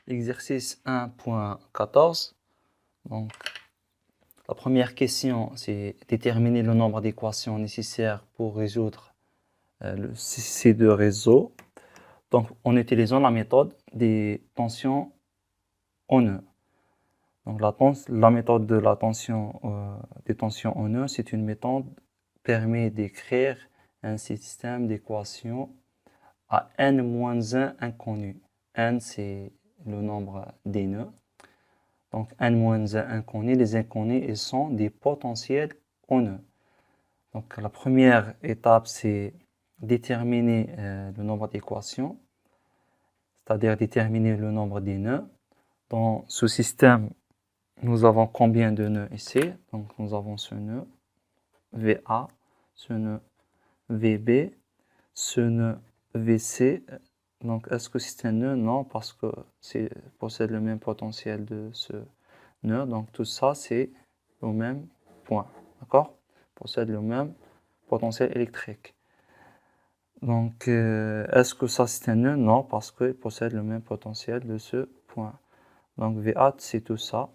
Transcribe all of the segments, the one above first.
Exercice 1.14. Donc, la première question, c'est déterminer le nombre d'équations nécessaires pour résoudre ces deux réseaux. Donc, en utilisant la méthode des tensions en nœud. Donc, la méthode de la tension, des tensions en nœud, c'est une méthode qui permet d'écrire un système d'équations à n-1 inconnus. N, c'est le nombre des nœuds. Donc, n-1 inconnus, les inconnus, ils sont des potentiels en nœud. Donc, la première étape, c'est déterminer le nombre d'équations, c'est-à-dire déterminer le nombre des nœuds. Dans ce système, nous avons combien de nœuds ici? Donc, nous avons ce nœud VA, ce nœud VB, ce nœud VC. Donc, est-ce que c'est un nœud? Non, parce que possède le même potentiel de ce nœud. Donc, tout ça, c'est au même point. D'accord? Possède le même potentiel électrique. Donc, est-ce que ça, c'est un nœud? Non, parce qu'il possède le même potentiel de ce point. Donc, VA, c'est tout ça.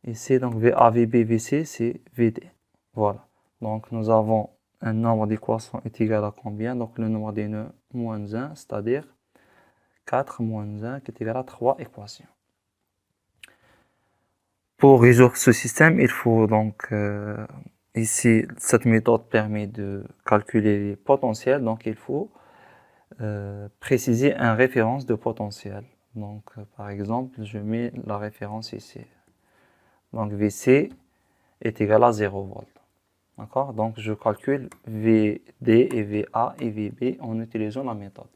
Ici, donc, VA, VB, VC, c'est VD. Voilà. Donc, nous avons un nombre d'équations est égal à combien? Donc, le nombre des nœuds, moins 1, c'est-à-dire 4 moins 1 qui est égal à 3 équations. Pour résoudre ce système, il faut donc, ici, cette méthode permet de calculer les potentiels, donc il faut préciser une référence de potentiel. Donc, par exemple, je mets la référence ici. Donc, VC est égal à 0 volts. D'accord? Donc, je calcule VD et VA et VB en utilisant la méthode.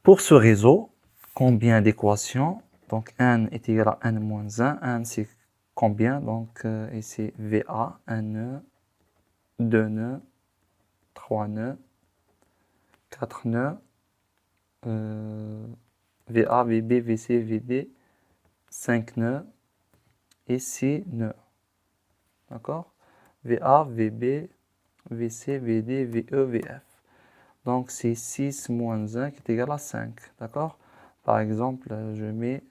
Pour ce réseau, combien d'équations? Donc, n est égal à n-1. N, c'est combien? Donc, ici, VA, 1 nœud, 2 nœuds, 3 nœuds, 4 nœuds, VA, VB, VC, VD, 5 nœuds et 6 nœuds. D'accord? VA, VB, VC, VD, VE, VF. Donc, c'est 6 moins 1 qui est égal à 5. D'accord? Par exemple, je mets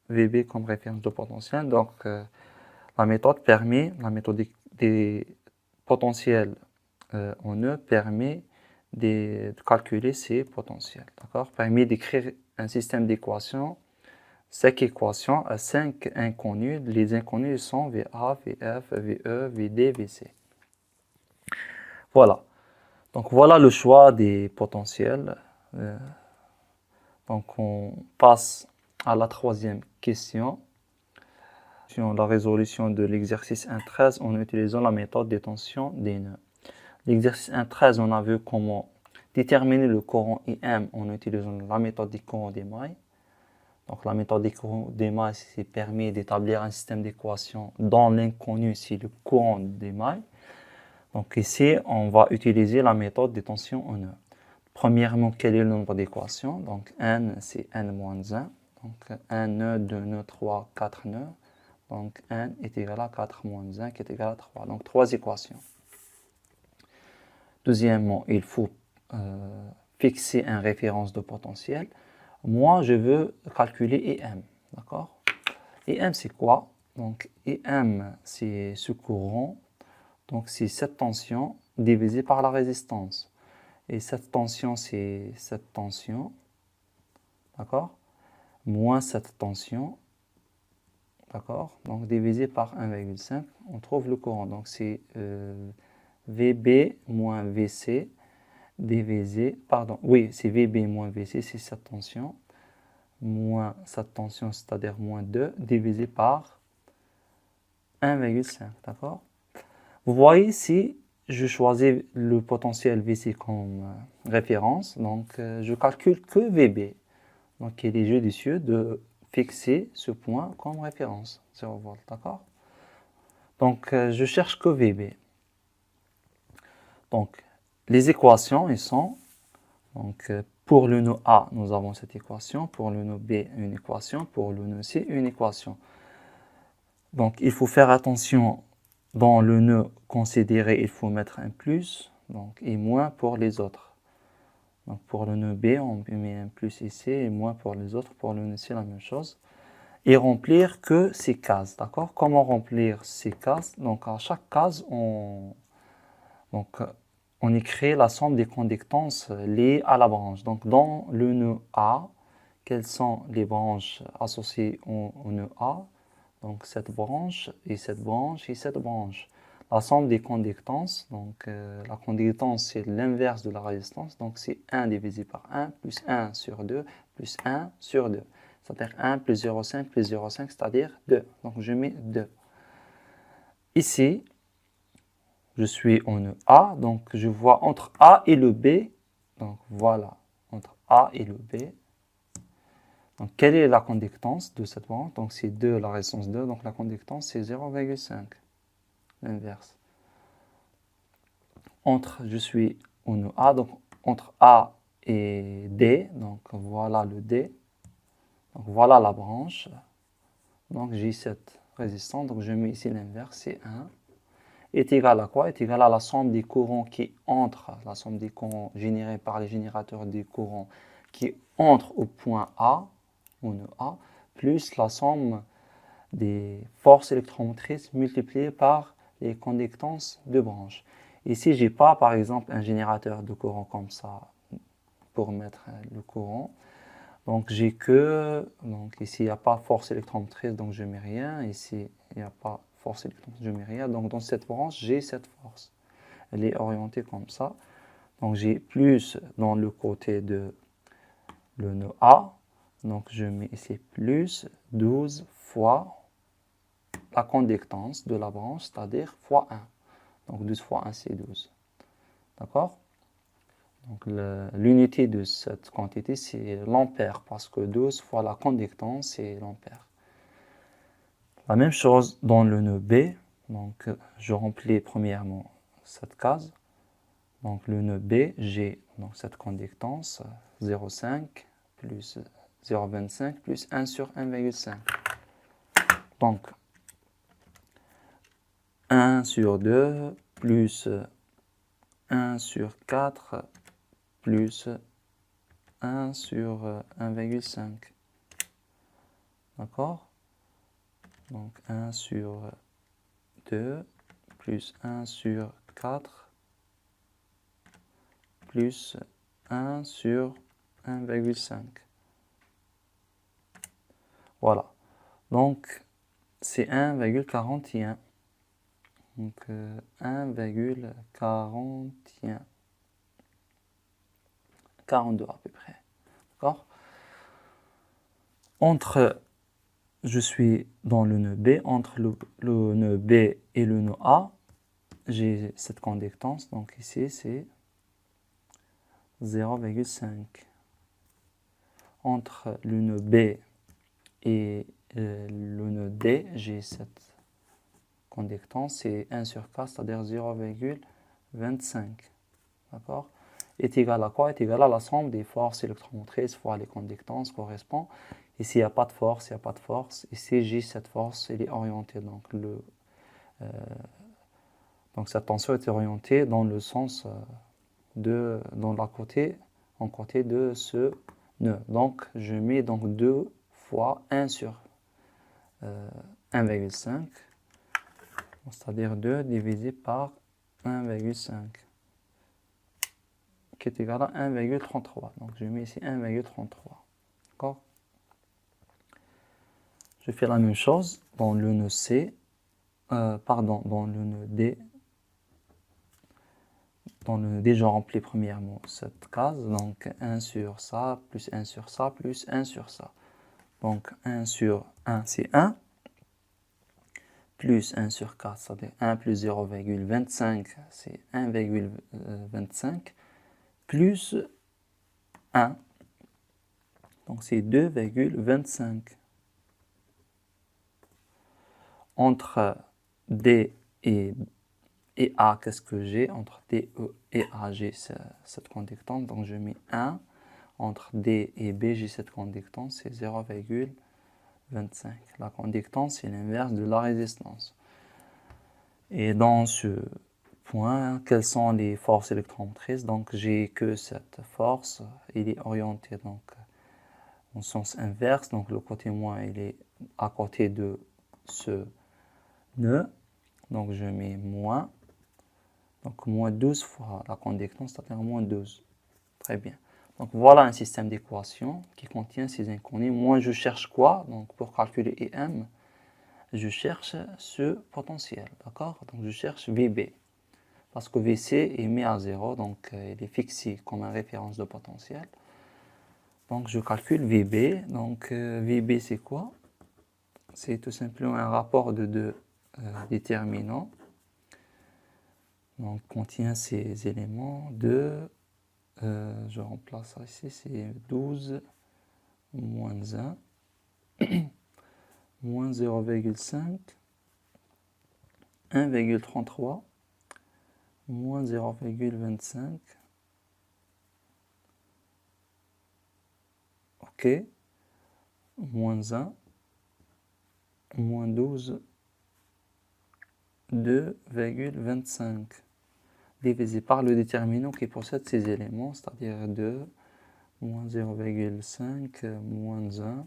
VB comme référence de potentiel. Donc, la méthode des potentiels en nœud permet de calculer ces potentiels. D'accord? Permet d'écrire un système d'équations, 5 équations à 5 inconnus. Les inconnus sont VA, VF, VE, VD, VC. Voilà. Donc, voilà le choix des potentiels. Donc, on passe à la troisième question. La résolution de l'exercice 1.13 en utilisant la méthode des tensions des nœuds. L'exercice 1.13, on a vu comment déterminer le courant IM en utilisant la méthode des courants d'émail. Donc, la méthode des courants d'émail permet d'établir un système d'équations dont l'inconnu, c'est le courant d'émail. Donc, ici, on va utiliser la méthode des tensions en nœud. Premièrement, quel est le nombre d'équations? Donc, n, c'est n-1. Donc, 1 nœud, 2 nœuds, 3, 4 nœuds. Donc, n est égal à 4 moins 1 qui est égal à 3. Donc, 3 équations. Deuxièmement, il faut fixer une référence de potentiel. Moi, je veux calculer EM. D'accord? EM, c'est quoi? Donc, EM, c'est ce courant. Donc, c'est cette tension divisée par la résistance. Et cette tension, c'est cette tension. D'accord? Moins cette tension. D'accord? Donc, divisé par 1,5, on trouve le courant. Donc, c'est VB moins VC divisé, pardon, oui, c'est VB moins VC, c'est cette tension, moins cette tension, c'est-à-dire moins 2, divisé par 1,5, d'accord? Vous voyez, si je choisis le potentiel VC comme référence, donc je calcule que VB. Donc, il est judicieux de fixer ce point comme référence, 0 volts, d'accord? Donc, je cherche que VB. Donc, les équations, ils sont, donc, pour le nœud A, nous avons cette équation, pour le nœud B, une équation, pour le nœud C, une équation. Donc, il faut faire attention, dans le nœud considéré, il faut mettre un plus, donc, et moins pour les autres. Donc pour le nœud B, on met un plus ici et moins pour les autres. Pour le nœud C, la même chose. Et remplir que ces cases, d'accord? Comment remplir ces cases? Donc à chaque case, on écrit la somme des conductances liées à la branche. Donc dans le nœud A, quelles sont les branches associées au nœud A? Donc cette branche et cette branche et cette branche. La somme des conductances, donc la conductance c'est l'inverse de la résistance, donc c'est 1 divisé par 1 plus 1 sur 2 plus 1 sur 2. C'est-à-dire 1 plus 0,5 plus 0,5, c'est-à-dire 2. Donc je mets 2. Ici, je suis au nœud A, donc je vois entre A et le B, donc voilà, entre A et le B. Donc quelle est la conductance de cette branche? Donc c'est 2, la résistance 2, donc la conductance c'est 0,5, l'inverse. Je suis au nœud A, donc entre A et D, donc voilà le D, donc voilà la branche, donc j'ai cette résistance, donc je mets ici l'inverse, c'est 1, est égal à quoi? Est égal à la somme des courants qui entrent, la somme des courants générés par les générateurs des courants qui entrent au point A, au nœud A, plus la somme des forces électromotrices multipliées par les conductances de branches. Ici, je n'ai pas, par exemple, un générateur de courant comme ça pour mettre le courant. Donc, j'ai que, donc ici, il n'y a pas force électromotrice, donc je ne mets rien. Ici, il n'y a pas force électromotrice, je ne mets rien. Donc, dans cette branche, j'ai cette force. Elle est orientée comme ça. Donc, j'ai plus dans le côté de le nœud A. Donc, je mets ici plus 12 fois la conductance de la branche, c'est-à-dire fois 1. Donc 12 fois 1, c'est 12. D'accord? Donc l'unité de cette quantité, c'est l'ampère, parce que 12 fois la conductance, c'est l'ampère. La même chose dans le nœud B. Donc je remplis premièrement cette case. Donc le nœud B, j'ai donc cette conductance 0,5 plus 0,25 plus 1 sur 1,5. Donc 1 sur 2 plus 1 sur 4 plus 1 sur 1,5. D'accord? Donc 1 sur 2 plus 1 sur 4 plus 1 sur 1,5. Voilà. Donc c'est 1,41. Donc 1,41. 42 à peu près. D'accord? Je suis dans le nœud B, entre le nœud B et le nœud A, j'ai cette conductance, donc ici c'est 0,5. Entre le nœud B et le nœud D, j'ai cette conductance, c'est 1 sur 4, c'est-à-dire 0,25. D'accord? Est égal à quoi? Est égal à la somme des forces électromotrices fois les conductances correspond. Ici, il n'y a pas de force, il n'y a pas de force. Ici, j'ai cette force, elle est orientée. Donc cette tension est orientée dans le sens en côté de ce nœud. Donc, je mets donc 2 fois 1 sur 1,5, c'est-à-dire 2 divisé par 1,5. Qui est égal à 1,33. Donc je mets ici 1,33. D'accord? Je fais la même chose dans le nœud C, dans le nœud D. Dans le nœud D, je remplis premièrement cette case. Donc 1 sur ça, plus 1 sur ça, plus 1 sur ça. Donc 1 sur 1, c'est 1. Plus 1 sur 4, c'est-à-dire 1 plus 0,25, c'est 1,25. Plus 1, donc c'est 2,25. Entre D et A, qu'est-ce que j'ai? Entre D et A, j'ai cette conductance, donc je mets 1. Entre D et B, j'ai cette conductance, c'est 0,25. La conductance, c'est l'inverse de la résistance. Et dans ce point, quelles sont les forces électromotrices? Donc j'ai que cette force, il est orienté donc en sens inverse, donc le côté moins il est à côté de ce nœud, donc je mets moins, donc moins 12 fois la conductance, c'est-à-dire moins 12. Très bien. Donc voilà un système d'équations qui contient ces inconnus. Moi je cherche quoi? Donc pour calculer IM, je cherche ce potentiel, d'accord? Donc je cherche VB. Parce que VC est mis à 0, donc il est fixé comme une référence de potentiel. Donc je calcule VB. Donc VB c'est quoi? C'est tout simplement un rapport de deux déterminants. Donc contient ces éléments de, je remplace ça ici, c'est 12 moins 1, moins 0,5, 1,33, moins 0,25, ok, moins 1, moins 12, 2,25 divisé par le déterminant qui possède ces éléments, c'est-à-dire 2, moins 0,5, moins 1,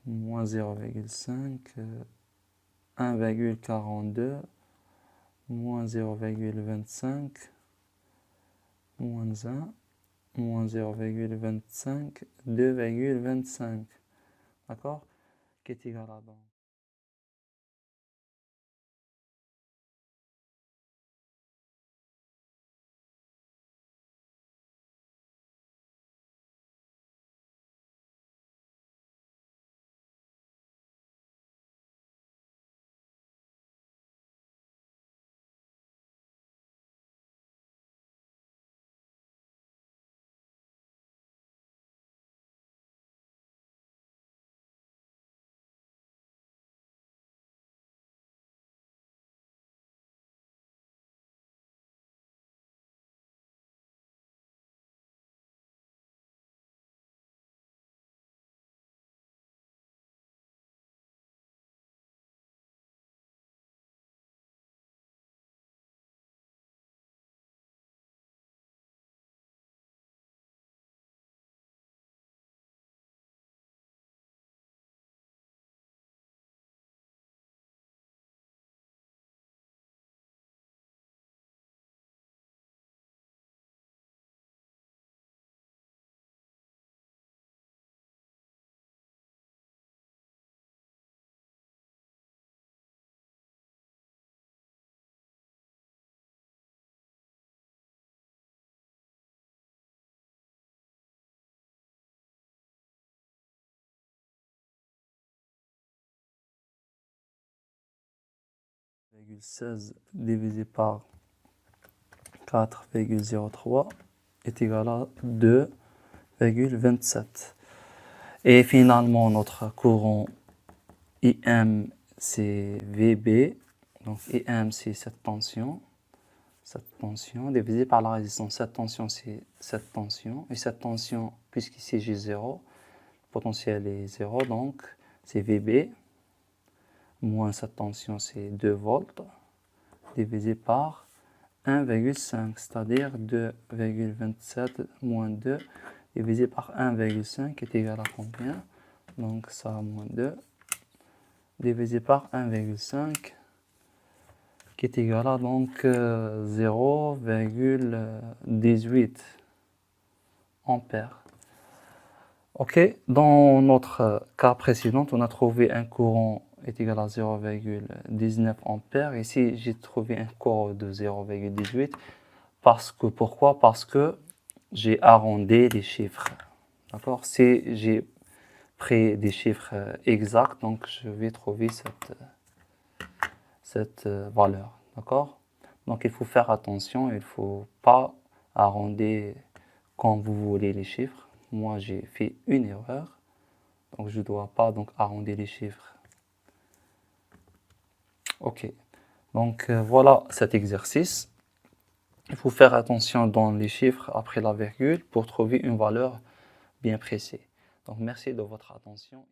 moins 0,5, 1,42, moins 0,25, moins 1, moins 0,25, 2,25. D'accord? Qui est égal à donc 16 divisé par 4,03 est égal à 2,27. Et finalement, notre courant IM, c'est VB. Donc IM, c'est cette tension divisé par la résistance. Cette tension, c'est cette tension. Et cette tension, puisqu'ici j'ai 0, le potentiel est 0, donc c'est VB. Moins cette tension, c'est 2 volts, divisé par 1,5, c'est-à-dire 2,27 moins 2 divisé par 1,5 est égal à combien? Donc ça, moins 2 divisé par 1,5 qui est égal à donc 0,18 ampères. Ok, dans notre cas précédent, on a trouvé un courant est égal à 0,19 ampères. Ici, j'ai trouvé un courant de 0,18 parce que, pourquoi? Parce que j'ai arrondi les chiffres. D'accord? Si j'ai pris des chiffres exacts, donc je vais trouver cette valeur. D'accord? Donc il faut faire attention, il ne faut pas arrondir quand vous voulez les chiffres. Moi, j'ai fait une erreur, donc je ne dois pas donc arrondir les chiffres. Ok, donc voilà cet exercice. Il faut faire attention dans les chiffres après la virgule pour trouver une valeur bien précise. Donc merci de votre attention.